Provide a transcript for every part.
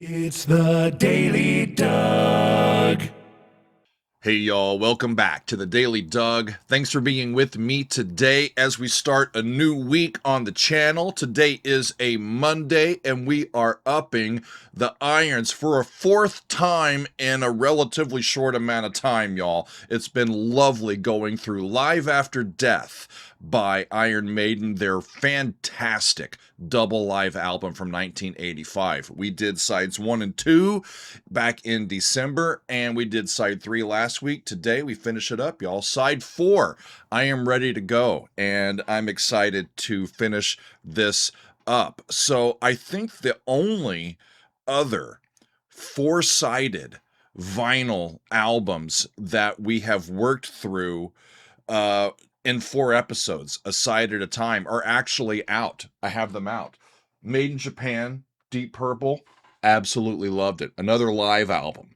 It's the Daily Doug. Hey y'all, welcome back to the Daily Doug. Thanks for being with me today as we start a new week on the channel. Today is a Monday and we are upping the irons for a fourth time in a relatively short amount of time, y'all. It's been lovely going through Live After Death by Iron Maiden, their fantastic double live album from 1985. We did sides 1 and 2 back in December, and we did side 3 last week. Today we finish it up, y'all. Side 4, I am ready to go, and I'm excited to finish this up. So I think the only other four-sided vinyl albums that we have worked through in 4 episodes, a side at a time, are actually out. I have them out. Made in Japan, Deep Purple, absolutely loved it. Another live album,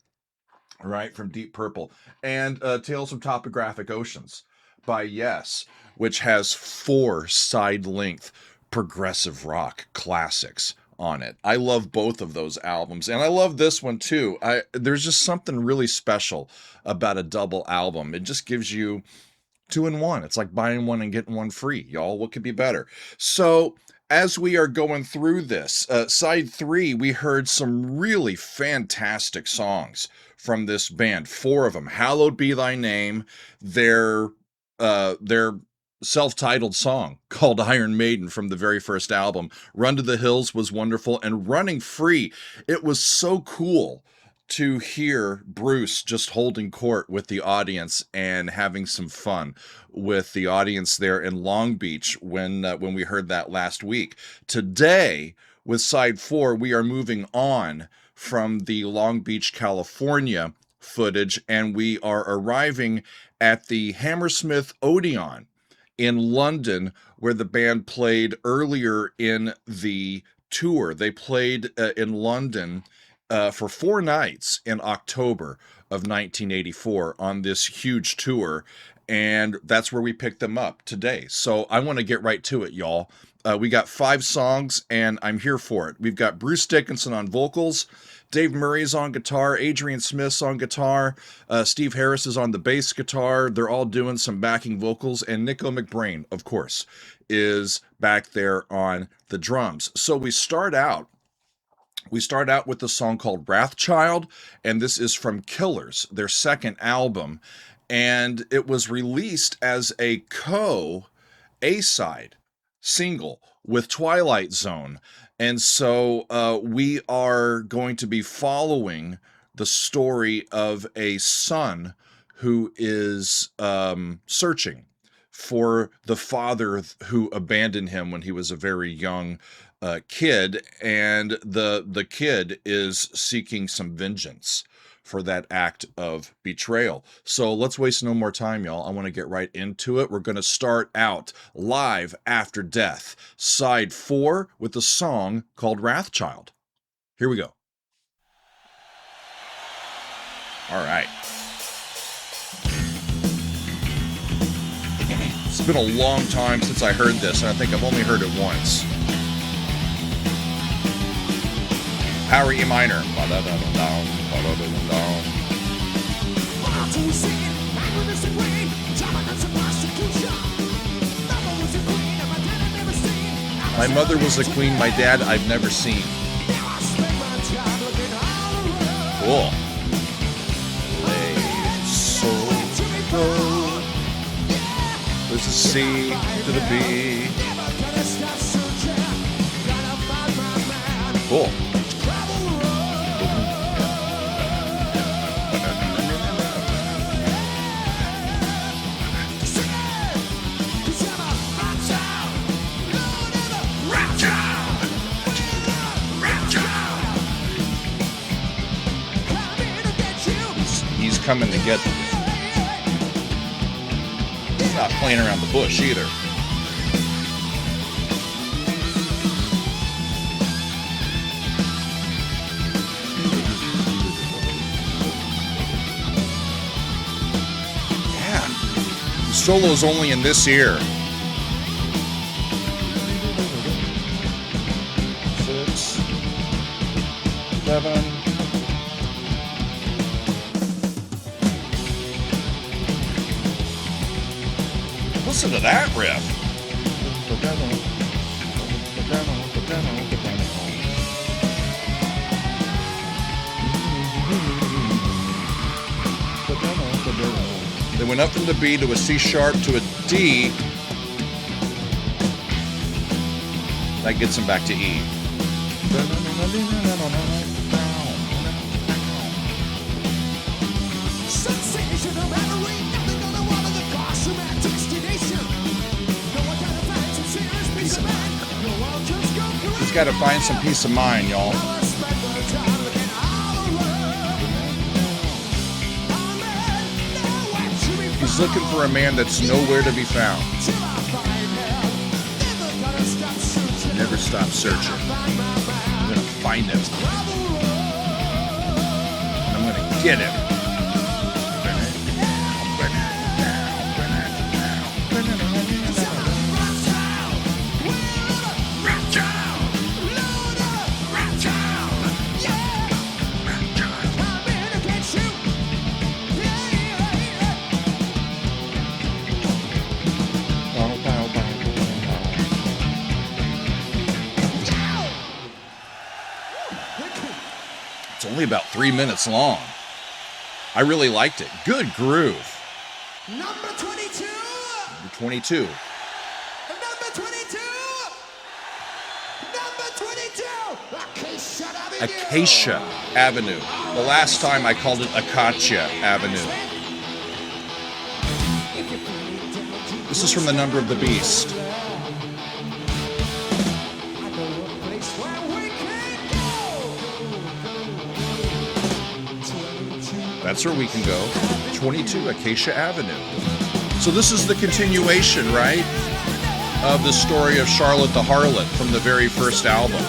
right, from Deep Purple. And Tales from Topographic Oceans by Yes, which has 4 side-length progressive rock classics on it. I love both of those albums, and I love this one too. There's just something really special about a double album. It just gives you 2 in 1. It's like buying one and getting one free, y'all. What could be better? So as we are going through this, side 3, we heard some really fantastic songs from this band. 4 of them. Hallowed Be Thy Name, their self-titled song called Iron Maiden from the very first album. Run to the Hills was wonderful, and Running Free. It was so cool to hear Bruce just holding court with the audience and having some fun with the audience there in Long Beach when we heard that last week. Today, with side 4, we are moving on from the Long Beach, California footage, and we are arriving at the Hammersmith Odeon in London, where the band played earlier in the tour. They played in London for 4 nights in October of 1984 on this huge tour, and that's where we picked them up today. So I want to get right to it, y'all. We got 5 songs, and I'm here for it. We've got Bruce Dickinson on vocals, Dave Murray's on guitar, Adrian Smith's on guitar, Steve Harris is on the bass guitar. They're all doing some backing vocals, and Nico McBrain, of course, is back there on the drums. So we start out with the song called Wrathchild, and this is from Killers, their second album, and it was released as a A-side single with Twilight Zone. And so we are going to be following the story of a son who is searching for the father who abandoned him when he was a very young kid, and the kid is seeking some vengeance for that act of betrayal. So let's waste no more time, y'all. I want to get right into it. We're going to start out Live After Death, side 4, with a song called Wrathchild. Here we go. All right. It's been a long time since I heard this, and I think I've only heard it once. Power E minor. My mother was a queen, my dad I've never seen. Cool. So cold. There's a C to the B. Cool. He's coming to get them. He's not playing around the bush either. Yeah. The solo's only in this ear. 6, 7, 7. Listen to that riff. They went up from the B to a C sharp to a D. That gets them back to E. He's got to find some peace of mind, y'all. He's looking for a man that's nowhere to be found. Never stop searching. I'm gonna find him. And I'm gonna get him. It's only about 3 minutes long. I really liked it. Good groove. Number 22. Number 22. Number 22. Number 22. Acacia Avenue. The last time I called it Acacia Avenue. This is from the Number of the Beast. That's where we can go. 22 Acacia Avenue. So this is the continuation, right, of the story of Charlotte the Harlot from the very first album.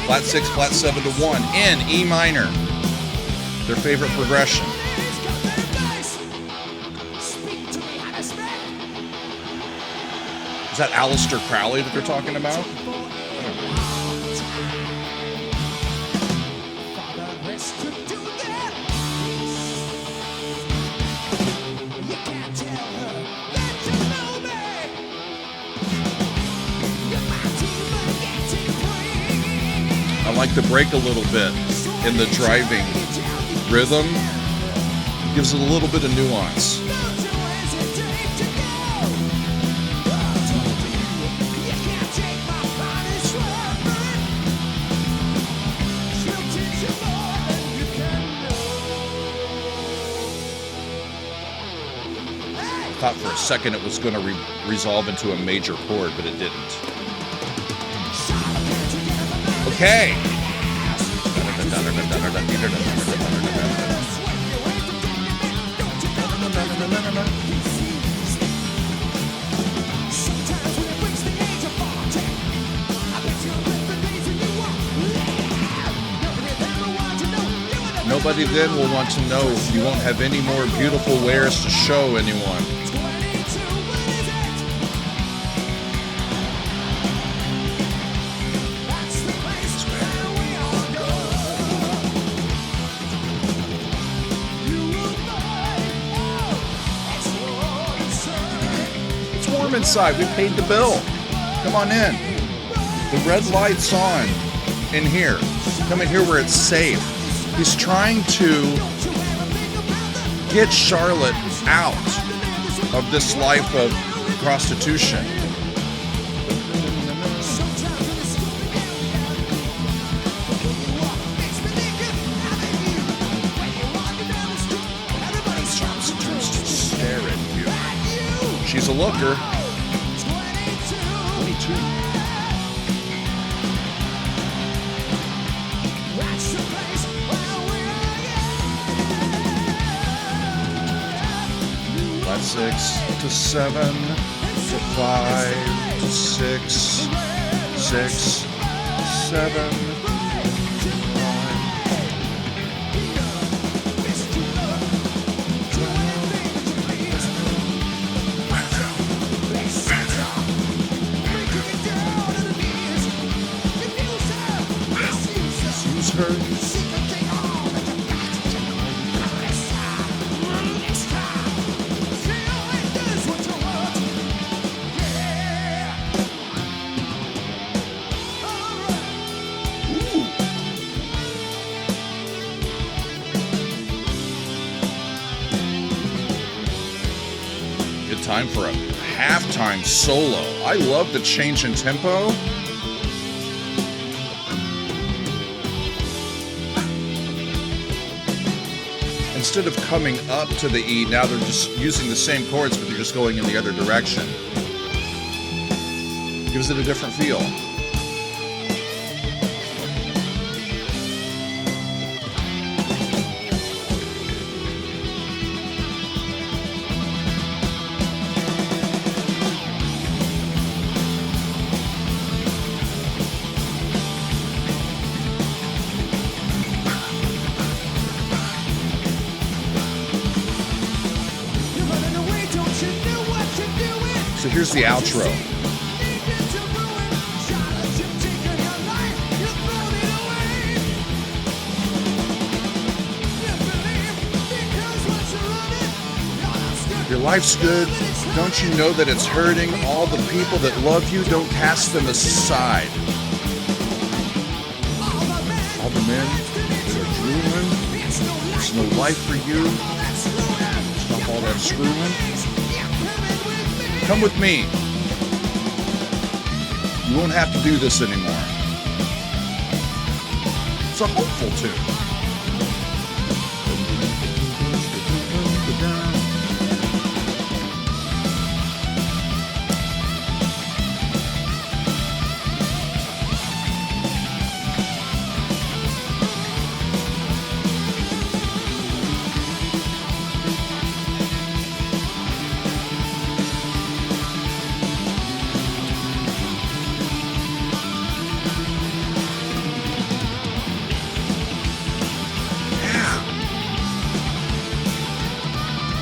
Flat 6, flat 7 to 1 in E minor. Their favorite progression. Is that Aleister Crowley that they're talking about? I like the break a little bit in the driving rhythm. Gives it a little bit of nuance. I thought for a second it was going to resolve into a major chord, but it didn't. Okay. Nobody then will want to know. You won't have any more beautiful wares to show anyone. It's warm inside. We paid the bill. Come on in. The red light's on in here. Come in here where it's safe. He's trying to get Charlotte out of this life of prostitution. Turns to stare at you. She's a looker. 22. Flat 6 to 7 to 5 to 6, 6, 7. Good time for a halftime solo. I love the change in tempo. Instead of coming up to the E, now they're just using the same chords, but they're just going in the other direction. Gives it a different feel. So here's the outro. Your life's good. Don't you know that it's hurting? All the people that love you, don't cast them aside. All the men that are drooling, there's no life for you. Stop all that screwing. Come with me. You won't have to do this anymore. It's a hopeful tune.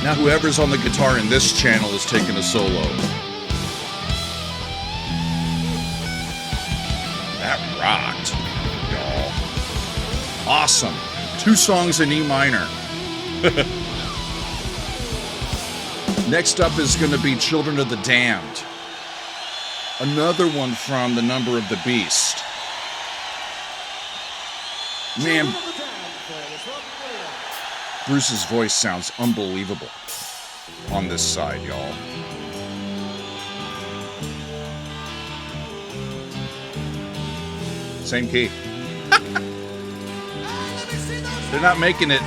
Now whoever's on the guitar in this channel is taking a solo. That rocked, y'all. Awesome. 2 songs in E minor. Next up is going to be Children of the Damned. Another one from The Number of the Beast. Man, Bruce's voice sounds unbelievable on this side, y'all. Same key. They're not making it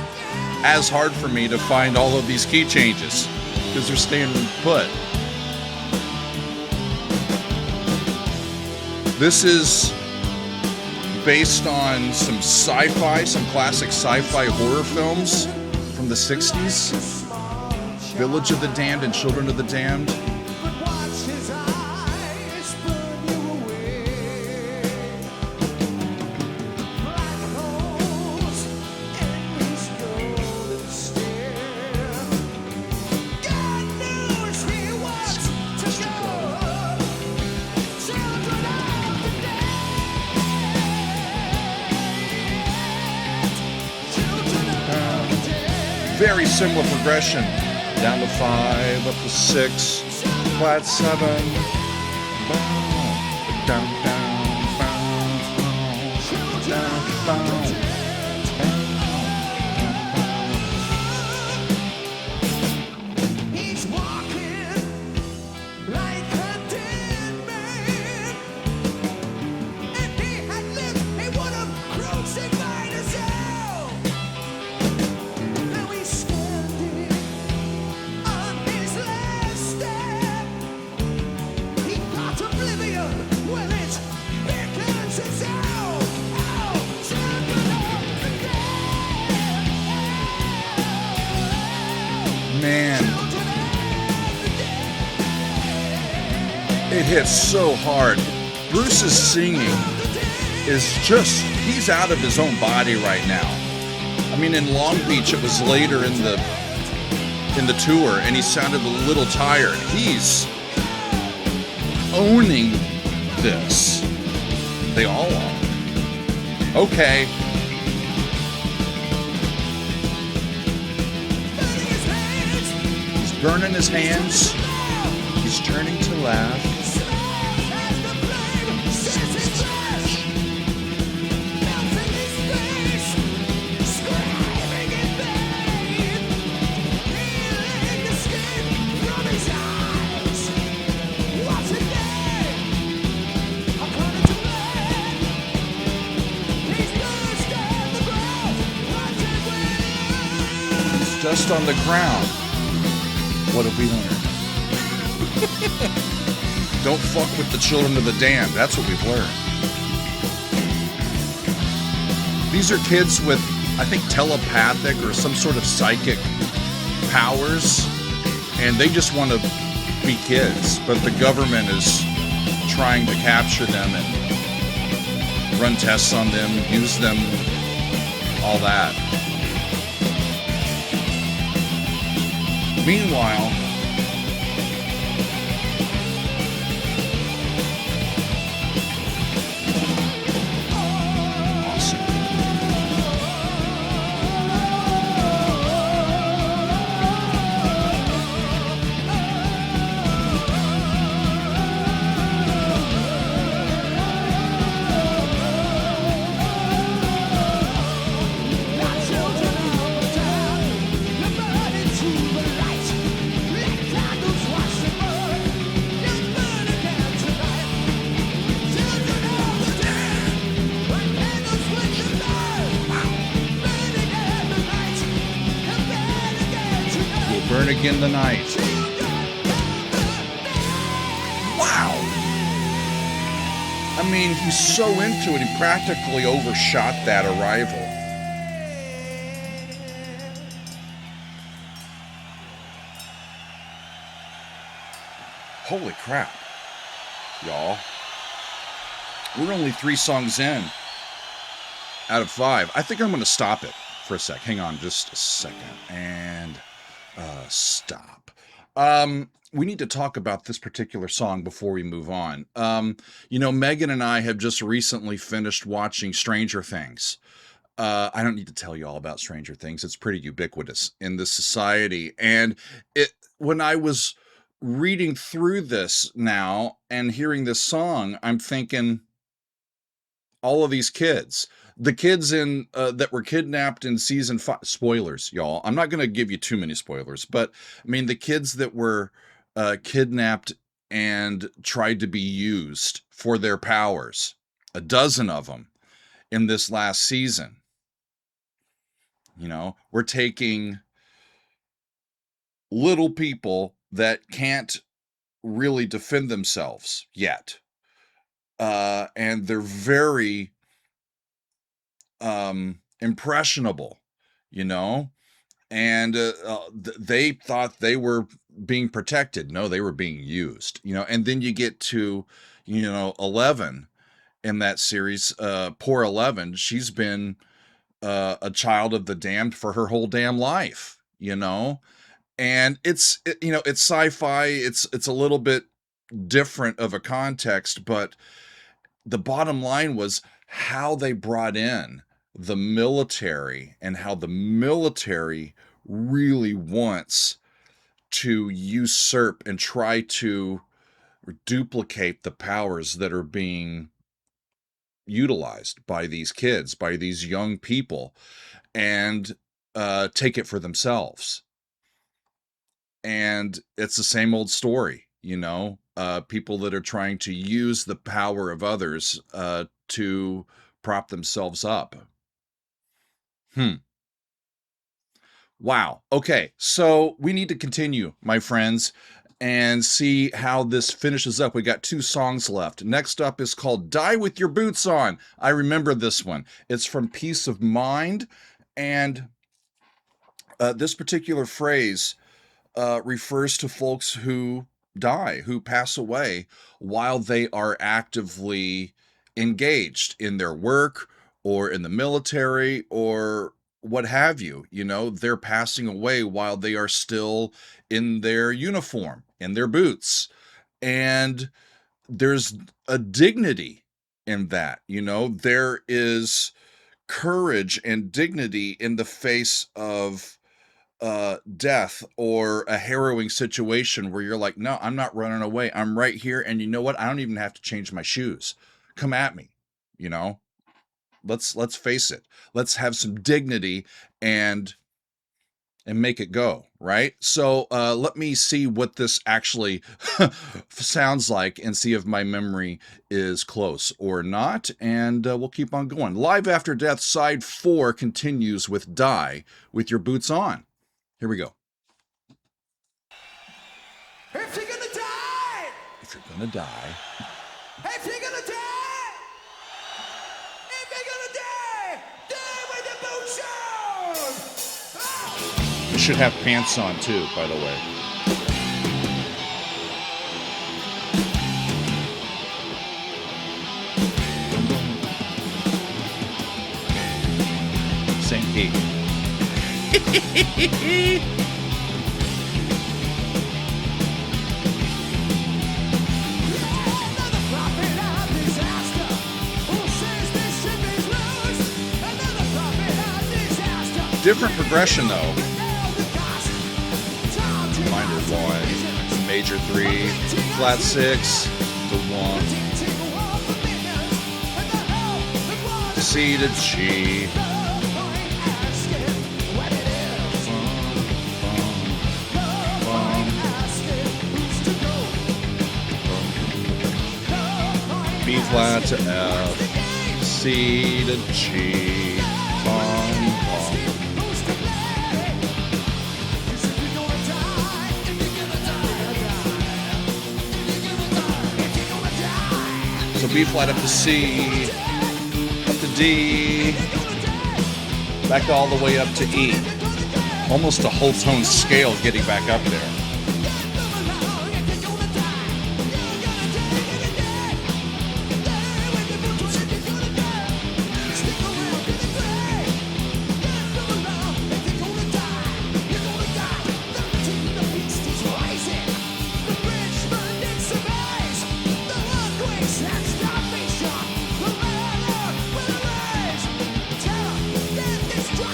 as hard for me to find all of these key changes because they're staying put. This is based on some sci-fi, some classic sci-fi horror films from the 60s. Village of the Damned and Children of the Damned. Very similar progression. Down to 5, up to 6, flat 7. Down, He's walking like a dead man. If he had lived, he would have crucified himself. Now he's standing on his last step. He got oblivion when it beckons his out. Man, it hits so hard. Bruce's singing is just, he's out of his own body right now. I mean, in Long Beach, it was later in the tour, and he sounded a little tired. He's owning this. They all are. Okay, burning his hands. He's turning to laugh. Just on the ground. What have we learned? Don't fuck with the children of the damned. That's what we've learned. These are kids with, I think, telepathic or some sort of psychic powers, and they just want to be kids, but the government is trying to capture them and run tests on them, use them, all that. Meanwhile, awesome. Burn again the night. Wow. I mean, he's so into it, he practically overshot that arrival. Holy crap, y'all. We're only 3 songs in out of 5. I think I'm going to stop it for a sec. Hang on just a second. And stop. We need to talk about this particular song before we move on. You know, Megan and I have just recently finished watching Stranger Things. I don't need to tell you all about Stranger Things. It's pretty ubiquitous in this society. And when I was reading through this now and hearing this song, I'm thinking, all of these kids, the kids in that were kidnapped in season 5, spoilers, y'all. I'm not going to give you too many spoilers, but I mean, the kids that were kidnapped and tried to be used for their powers, a dozen of them in this last season. You know, we're taking little people that can't really defend themselves yet. And they're very impressionable, you know, and they thought they were being protected. No, they were being used, you know. And then you get to, you know, 11 in that series. Poor 11, she's been a child of the damned for her whole damn life, you know. And it's sci-fi. It's a little bit different of a context, but the bottom line was how they brought in the military and how the military really wants to usurp and try to duplicate the powers that are being utilized by these kids, by these young people, and take it for themselves. And it's the same old story, you know, people that are trying to use the power of others to prop themselves up. Wow. Okay, so we need to continue, my friends, and see how this finishes up. We got 2 songs left. Next up is called Die With Your Boots On. I remember this one. It's from Peace of Mind, and this particular phrase refers to folks who die, who pass away while they are actively engaged in their work or in the military or what have you. You know, they're passing away while they are still in their uniform, in their boots. And there's a dignity in that, you know, there is courage and dignity in the face of death or a harrowing situation where you're like, no, I'm not running away. I'm right here. And you know what? I don't even have to change my shoes. Come at me, you know? Let's face it. Let's have some dignity and make it go, right? So let me see what this actually sounds like and see if my memory is close or not, and we'll keep on going. Live After Death Side 4 continues with Die with Your Boots On. Here we go. If you're gonna die, If you're gonna die, if you're gonna die, if you're gonna die, die with your boots on. Ah! you should have pants on too, by the way. Same key. Another prophet of disaster. Who says this ship is lost? Another prophet of disaster. Different progression though. Nail the cost. Time to Minor rise to 1, visions. major 3, flat 6 to 1, Take a walk for millions. And the hell that was C to G. the point asking what it is. Asking who's to go. B flat to F, C to G, bum, bum. Who's to blame? 'Cause if you're gonna die, if you're gonna die, if you're gonna die, So B flat up to C, up to D, back all the way up to E. Almost a whole tone scale getting back up there.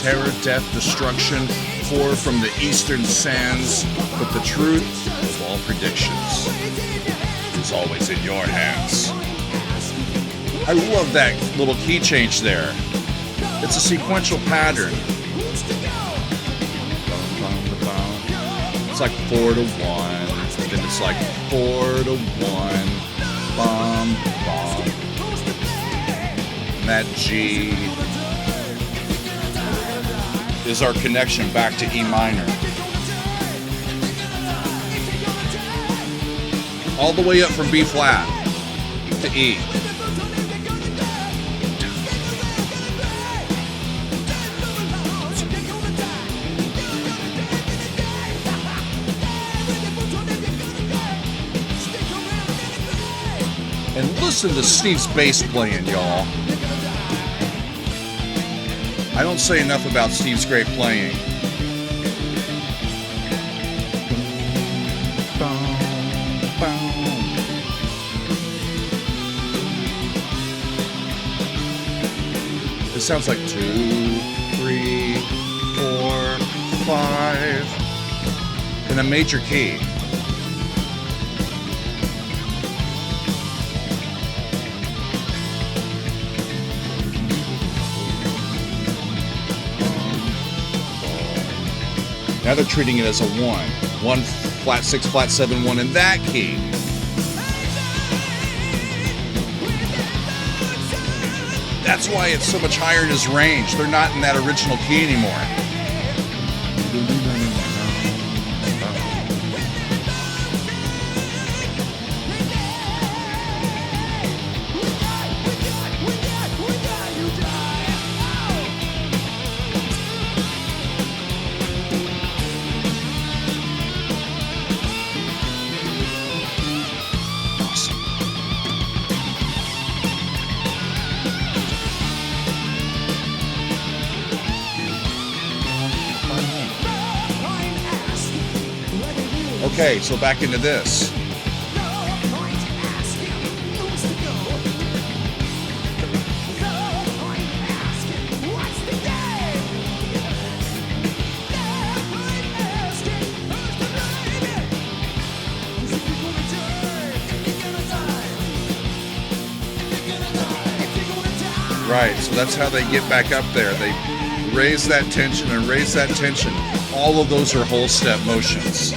Terror, death, destruction, pour from the eastern sands, but the truth of all predictions is always in your hands. I love that little key change there. It's a sequential pattern. It's like 4 to 1, then it's like 4 to 1, bum, bum. And that G is our connection back to E minor. All the way up from B flat to E. And listen to Steve's bass playing, y'all. I don't say enough about Steve's great playing. It sounds like 2, 3, 4, 5 in a major key. Now they're treating it as a 1. 1, flat 6, flat 7, 1 in that key. That's why it's so much higher in his range. They're not in that original key anymore. Okay, so back into this. Right, so that's how they get back up there. They raise that tension and raise that tension. All of those are whole step motions.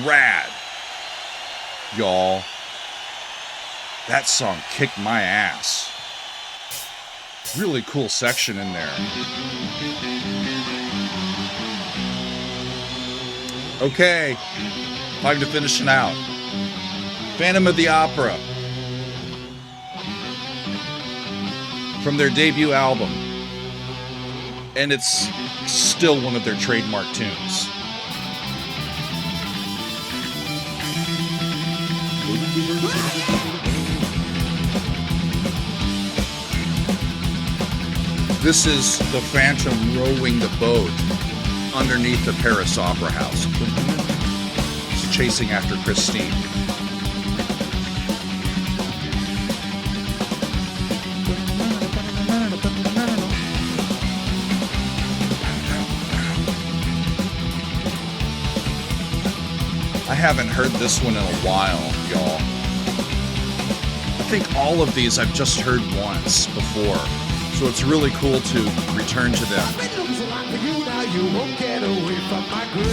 Rad. Y'all, that song kicked my ass. Really cool section in there. Okay, time to finish it out. Phantom of the Opera, from their debut album, and it's still one of their trademark tunes. This is the Phantom rowing the boat underneath the Paris Opera House. He's chasing after Christine. I haven't heard this one in a while, y'all. I think all of these I've just heard once before, so it's really cool to return to them. You won't get away from my grace.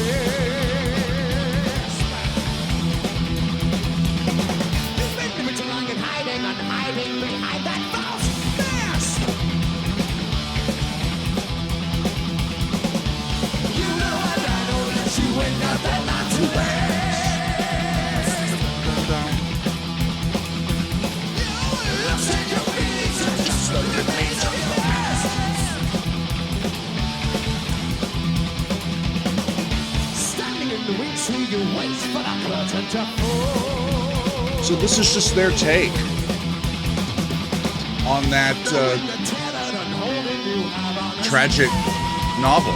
You've been living too long and hiding behind that false mask. You know and I know that you ain't nothing not to waste. Let's take your feelings and just look at me to the past. So this is just their take on that tragic novel,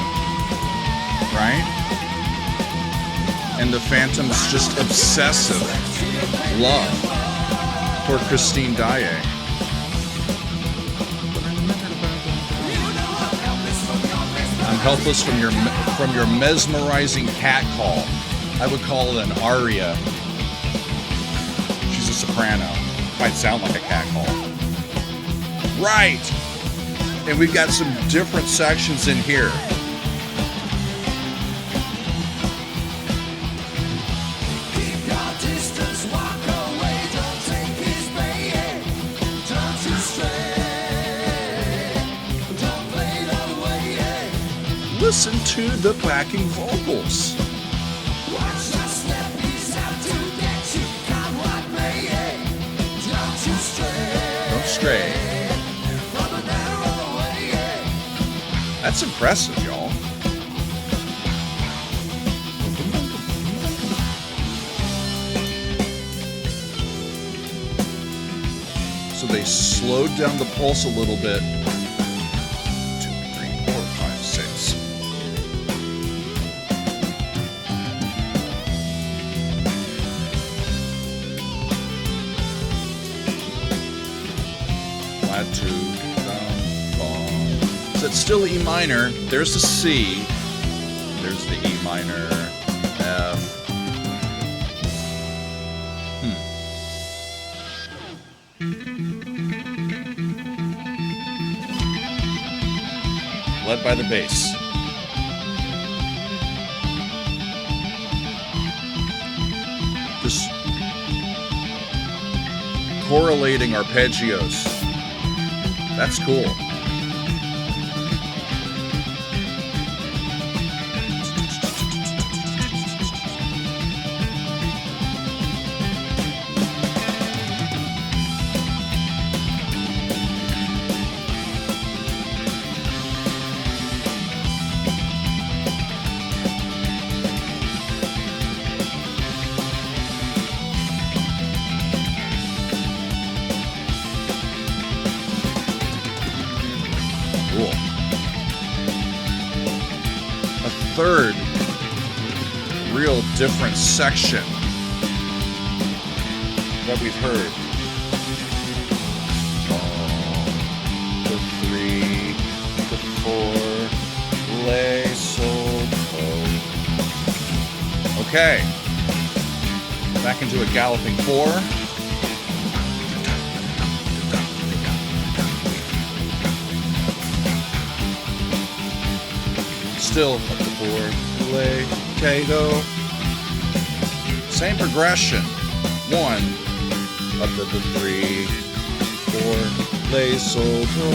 right? And the Phantom's just obsessive love for Christine Daae. I'm helpless from your mesmerizing cat call. I would call it an aria. She's a soprano. Might sound like a cat call. Right! And we've got some different sections in here. Keep your distance, walk away, don't take his bait. Don't you stray, don't play the way. Listen to the backing vocals. Watch the step he's out to get you, come what may. Don't you stray, Don't stray. from the narrow way. That's impressive, y'all. So they slowed down the pulse a little bit. 2, 3, 4, 5, 6. Flat 2, down, long. So it's still E minor. There's the C. There's the E minor, F. Led by the bass. Just correlating arpeggios. That's cool. Cool. A third real different section that we've heard. The 3, the 4, lay, sol, do. Okay. Back into a galloping 4. Still up to 4, lay, okay, go. Same progression. 1, up to the 3, 4, lay, sol, do.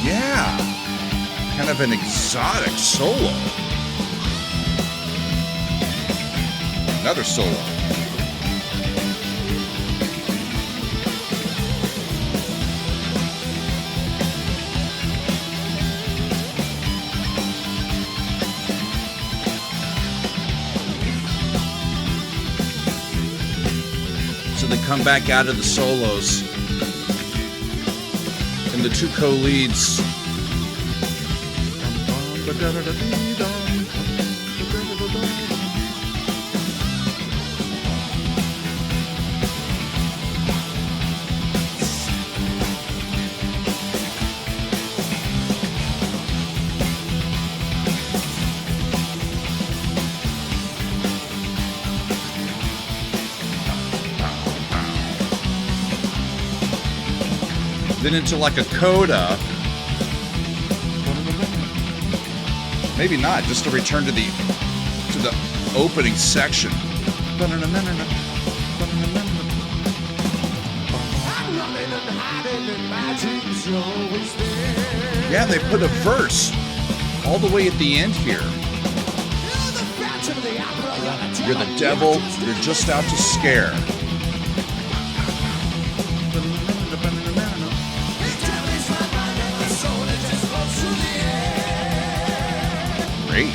Yeah, kind of an exotic solo. Another solo. So they come back out of the solos. And the two co-leads. Then into like a coda. Maybe not, just to return to the opening section. Yeah, they put a verse all the way at the end here. You're the devil, you're just out to scare. Great.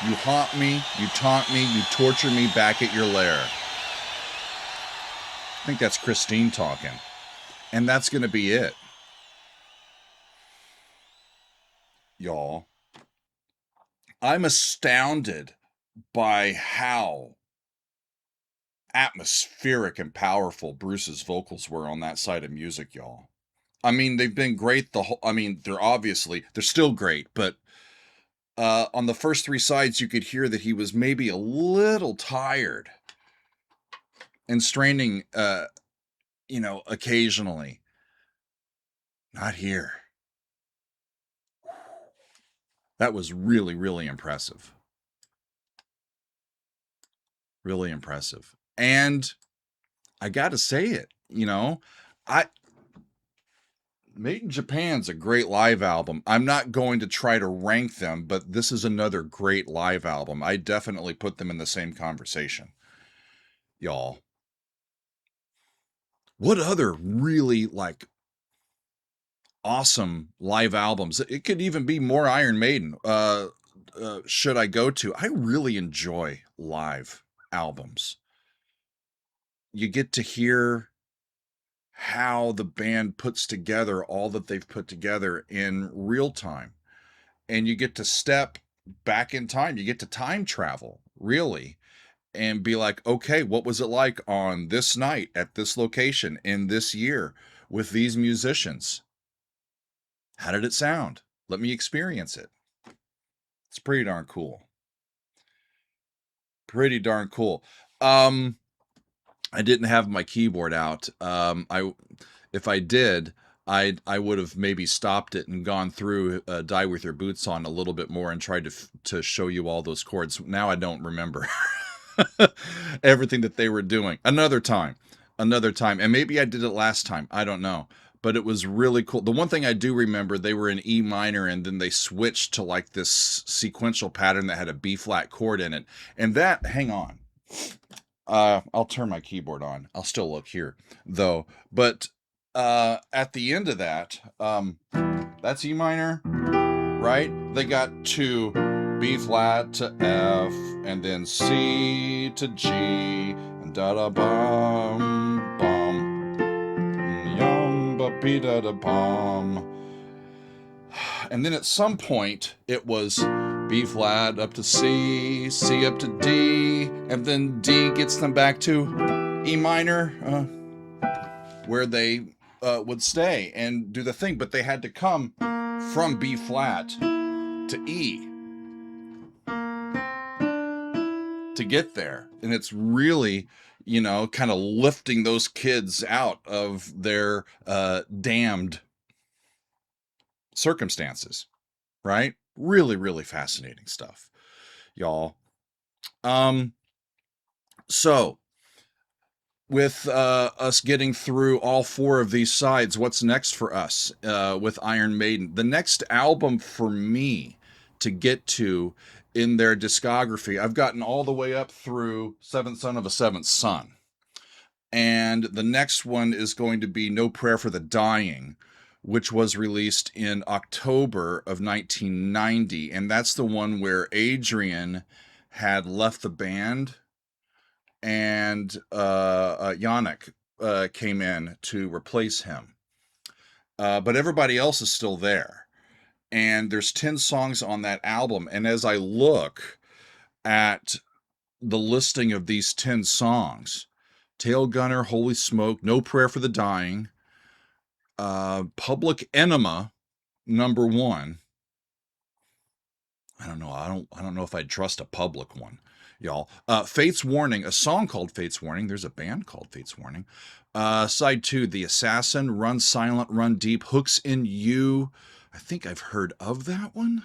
You haunt me, you taunt me, you torture me back at your lair. I think that's Christine talking. And that's going to be it. Y'all, I'm astounded by how atmospheric and powerful Bruce's vocals were on that side of music, y'all. I mean, they've been great the whole, I mean, they're still great, but on the first 3 sides, you could hear that he was maybe a little tired and straining, occasionally. Not here. That was really, really impressive. Really impressive. And I got to say it, Made in Japan's a great live album. I'm not going to try to rank them, but this is another great live album. I definitely put them in the same conversation. Y'all. What other really, awesome live albums? It could even be more Iron Maiden. Should I go to? I really enjoy live albums. You get to hear how the band puts together all that they've put together in real time. And you get to step back in time. You get to time travel, really, and be like, okay, what was it like on this night at this location in this year with these musicians? How did it sound? Let me experience it. It's pretty darn cool. Pretty darn cool. I didn't have my keyboard out. If I did, I would have maybe stopped it and gone through Die With Your Boots On a little bit more and tried to show you all those chords. Now I don't remember everything that they were doing. Another time. And maybe I did it last time. I don't know. but it was really cool. The one thing I do remember, they were in E minor, and then they switched to like this sequential pattern that had a B flat chord in it. And that, hang on. I'll turn my keyboard on. I'll still look here though. But at the end of that, that's E minor, right? They got to B flat to F, and then C to G, and da da bum bum, yum ba be da da bum. And then at some point it was B flat up to C, C up to D, and then D gets them back to E minor, where they would stay and do the thing, but they had to come from B flat to E to get there. And it's really, you know, kind of lifting those kids out of their damned circumstances, right? Really, really fascinating stuff, y'all. So with us getting through all four of these sides, what's next for us with Iron Maiden? The next album for me to get to in their discography, I've gotten all the way up through Seventh Son of a Seventh Son. And the next one is going to be No Prayer for the Dying, which was released in October of 1990. And that's the one where Adrian had left the band, and Yannick came in to replace him. But everybody else is still there. And there's 10 songs on that album. And as I look at the listing of these 10 songs, Tail Gunner, Holy Smoke, No Prayer for the Dying, Public Enema, number 1. I don't know. I don't know if I'd trust a public one, y'all. Fate's Warning, a song called Fate's Warning. There's a band called Fate's Warning. Side 2, The Assassin, Run Silent, Run Deep, Hooks in You. I think I've heard of that one.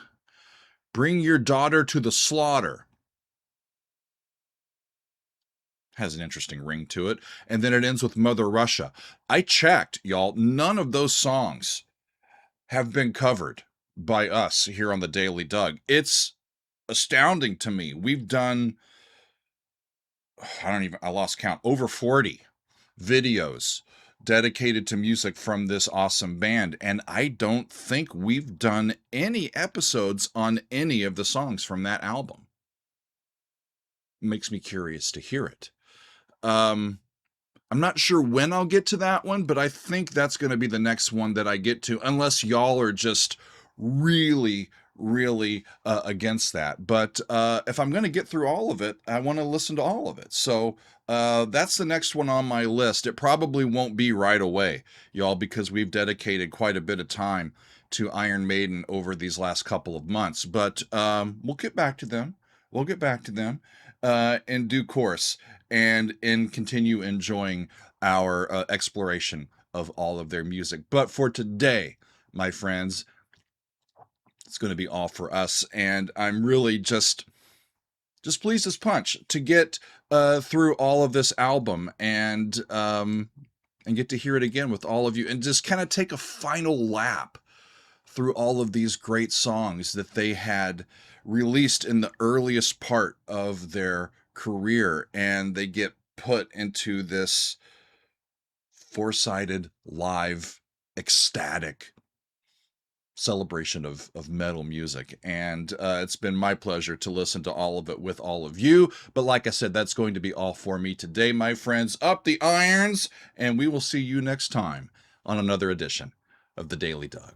Bring Your Daughter to the Slaughter. Has an interesting ring to it. And then it ends with Mother Russia. I checked, y'all. None of those songs have been covered by us here on the Daily Doug. It's astounding to me. We've done, I lost count, over 40 videos dedicated to music from this awesome band. And I don't think we've done any episodes on any of the songs from that album. Makes me curious to hear it. I'm not sure when I'll get to that one, but I think that's going to be the next one that I get to, unless y'all are just really, really against that. But if I'm going to get through all of it, I want to listen to all of it. So that's the next one on my list. It probably won't be right away, y'all, because we've dedicated quite a bit of time to Iron Maiden over these last couple of months. But we'll get back to them. We'll get back to them in due course, and continue enjoying our exploration of all of their music. But for today, my friends, it's going to be all for us, and I'm really just pleased as punch to get through all of this album and get to hear it again with all of you, and just kind of take a final lap through all of these great songs that they had released in the earliest part of their career, and they get put into this four-sided, live, ecstatic celebration of metal music. And it's been my pleasure to listen to all of it with all of you. But like I said, that's going to be all for me today, my friends. Up the irons, and we will see you next time on another edition of the Daily Doug.